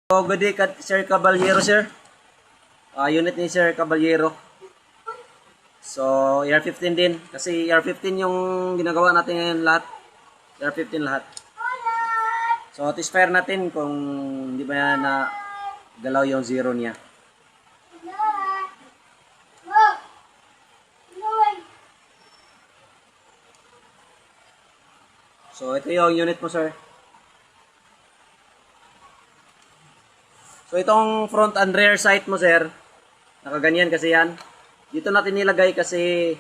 So, good day, Sir Caballero, sir. Unit ni Sir Caballero. So, AR-15 din. Kasi AR-15 yung ginagawa natin ngayon lahat. AR-15 lahat. So, test-fire natin kung hindi ba yan na galaw yung zero niya. So, ito yung unit mo, sir. So, itong front and rear sight mo, sir, nakaganyan kasi yan. Dito natin nilagay kasi,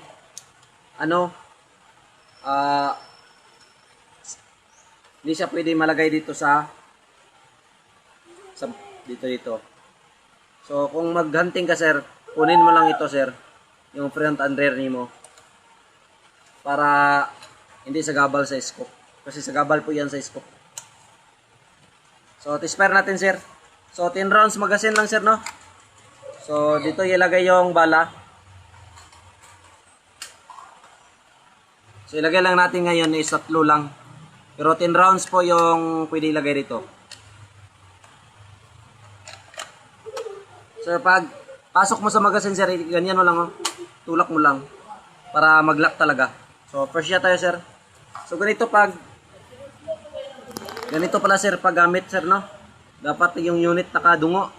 hindi siya pwede malagay dito dito. So, kung maghunting ka, sir, kunin mo lang ito, sir, yung front and rear ni mo. Para hindi sagabal sa scope. Kasi sagabal po yan sa scope. So, test-fire natin, sir. So, 10 rounds magazine lang, sir, no? So, dito ilagay yung bala. So, ilagay lang natin ngayon is 3 lang. Pero 10 rounds po yung pwede ilagay dito. So, pag pasok mo sa magazine, sir, ganyan mo lang, oh. Tulak mo lang. Para mag-lock talaga. So, first shot tayo, sir. So, ganito pala, sir, pag gamit, sir, no? Dapat yung unit nakadungo.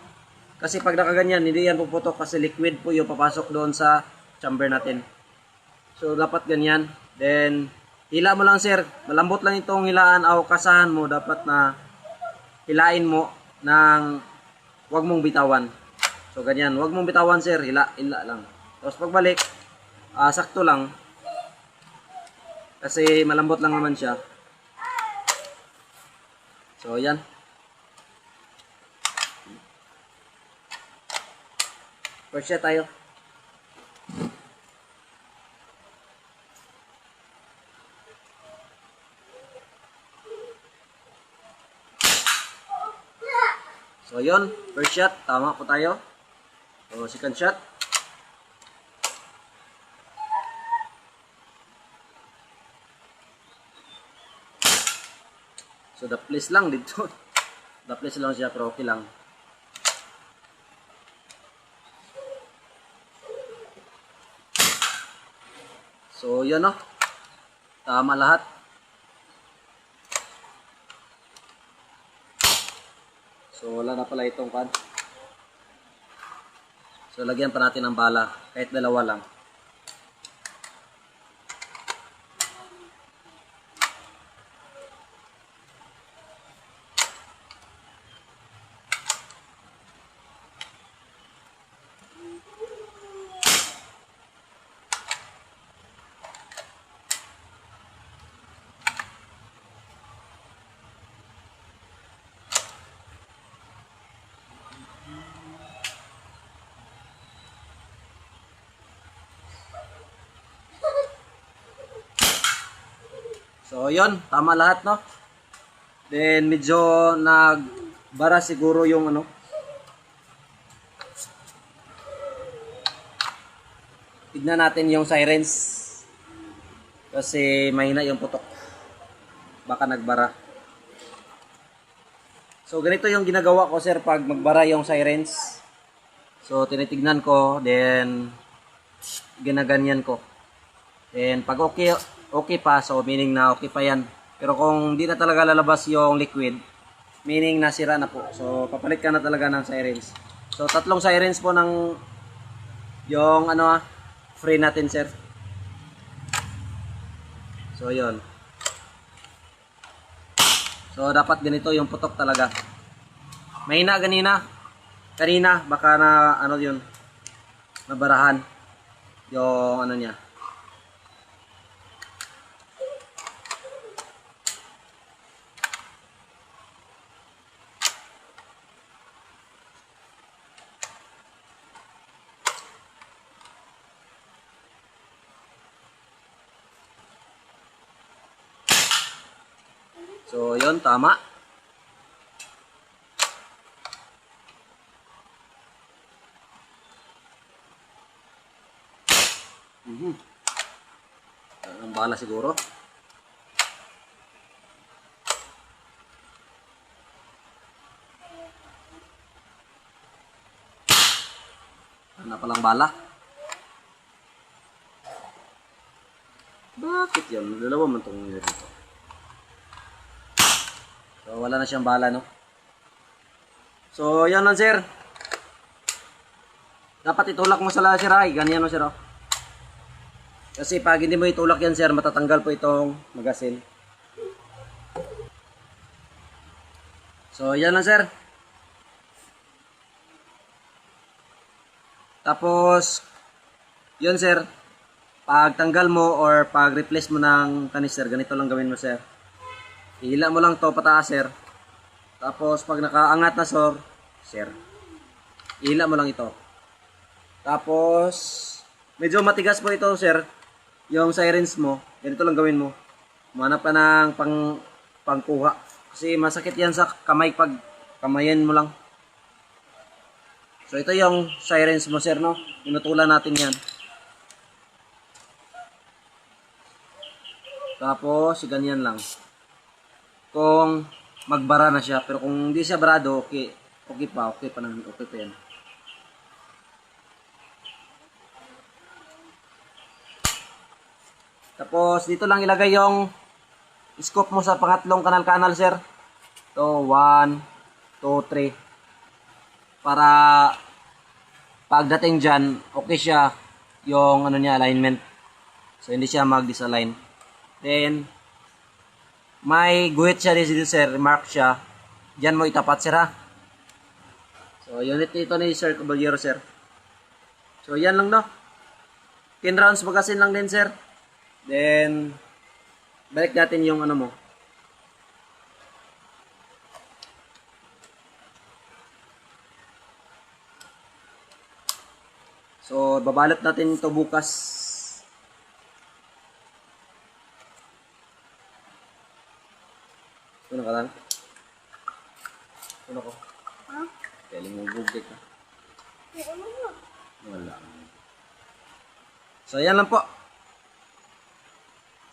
Kasi pag nakaganyan, hindi yan puputok kasi liquid po yung papasok doon sa chamber natin. So, dapat ganyan. Then, hila mo lang, sir. Malambot lang itong hilaan o kasahan mo. Dapat na hilain mo ng wag mong bitawan. So, ganyan. Wag mong bitawan, sir. Hila lang. Tapos pagbalik, sakto lang. Kasi malambot lang naman siya. So, yan. First shot tayo. So, yun. First shot. Tama po tayo. So, second shot. So, the place lang dito. The place lang siya, pero okay lang. So, yun, no? Tama lahat. So, wala na pala itong kan. So, lagyan pa natin ng bala. Kahit dalawa lang. So, yun. Tama lahat, no? Then, medyo nagbara siguro yung tignan natin yung sirens. Kasi mahina yung putok. Baka nagbara. So, ganito yung ginagawa ko, sir, pag magbara yung sirens. So, tinitignan ko. Then, ginaganyan ko. Then, pag okay pa, so meaning na okay pa yan. Pero kung hindi na talaga lalabas yung liquid, meaning na sira na po. So, papalit ka na talaga ng sirens. So, 3 sirens po ng yung free natin, sir. So, yun. So, dapat ganito yung putok talaga. Mahina kanina, baka na, yun, nabarahan yung niya. So, yun, tama. Ang bala siguro. Wala palang bala. Bakit yun? Dalawa man itong unit dito. So, wala na siyang bala, no? So, yan lang, sir. Dapat itulak mo sa laser, ay. Ganyan, no, sir, oh. Kasi pag hindi mo itulak yan, sir, matatanggal po itong magasin. So, yan lang, sir. Tapos, yun, sir. Pag tanggal mo or pag replace mo ng canister, ganito lang gawin mo, sir. Ihila mo lang to pataas, sir. Tapos, pag nakaangat na, sir, ihila mo lang ito. Tapos, medyo matigas po ito, sir. Yung sirens mo, ganito lang gawin mo. Humanap ka ng pangkuha. Kasi masakit yan sa kamay pag kamayan mo lang. So, ito yung sirens mo, sir, no? Pinutulan natin yan. Tapos, ganyan lang. Kung magbara na siya. Pero kung hindi siya barado, okay. Okay pa yan. Tapos, dito lang ilagay yung scoop mo sa pangatlong kanal, sir. So, 1, 2, 3. Para pagdating dyan, okay siya yung alignment. So, hindi siya mag-disalign. Then, may guhit siya dito, sir. Mark siya. Diyan mo itapat, sir, ha? So, unit ito ni Sir Caballero, sir. So, yan lang, no? 10 rounds magasin lang din, sir. Then, balik natin yung mo. So, babalot natin ito bukas. Ano ka lang? Ano ko? Ha? Kailing mong bugdik ka. Wala. So, yan lang po.